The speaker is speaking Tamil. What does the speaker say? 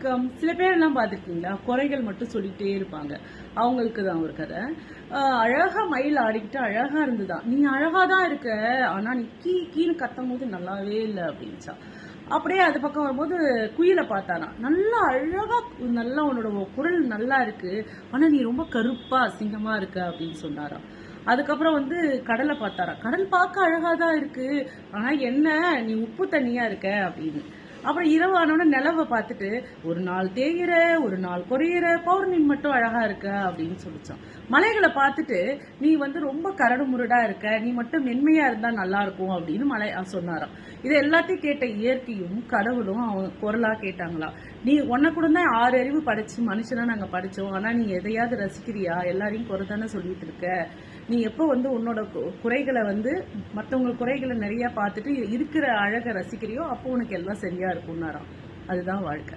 வணக்கம். சில பேரெல்லாம் பார்த்துருக்கீங்களா, குறைகள் மட்டும் சொல்லிட்டே இருப்பாங்க. அவங்களுக்கு தான் ஒரு கதை. அழகா மயில் ஆடிக்கிட்டு அழகா இருந்துதான். நீ அழகா தான் இருக்க, ஆனா நீ கீன்னு கத்தும் போது நல்லாவே இல்லை அப்படின்ச்சா. அப்படியே அது பக்கம் வரும்போது குயிலை பார்த்தாராம். நல்லா அழகா, நல்லா உன்னோட குரல் நல்லா இருக்கு, ஆனா நீ ரொம்ப கருப்பா அசிங்கமா இருக்க அப்படின்னு சொன்னாராம். அதுக்கப்புறம் கடலை பார்த்தாராம். கடல் பார்க்க அழகா தான் இருக்கு, ஆனா என்ன நீ உப்பு தண்ணியா இருக்க அப்படின்னு. அப்புறம் இரவானோட நிலவை பார்த்துட்டு, ஒரு நாள் தேய்கிற, ஒரு நாள் குறையிற, பௌர்ணமி மட்டும் அழகா இருக்க அப்படின்னு சொல்லிச்சான். மலைகளை பார்த்துட்டு, நீ ரொம்ப கரடு முரடா இருக்க, நீ மட்டும் மென்மையா இருந்தா நல்லா இருக்கும் அப்படின்னு மலை சொன்னாராம். இது எல்லாத்தையும் கேட்ட இயற்கையும் கடவுளும் அவங்க குரலா கேட்டாங்களா, நீ உன்னை கூட தான் 6 அறிவு படிச்சு மனுஷனா நாங்க படிச்சோம், ஆனா நீ எதையாவது ரசிக்கிறியா? எல்லாரையும் குறை தானே சொல்லிட்டு இருக்க. நீ எப்போ உன்னோட குறைகளை மற்றவங்க குறைகளை நிறைய பார்த்துட்டு இருக்கிற அழகை ரசிக்கிறியோ அப்போ உனக்கு எல்லாம் சரியா இருக்கும்னாராம். அதுதான் வாழ்க்கை.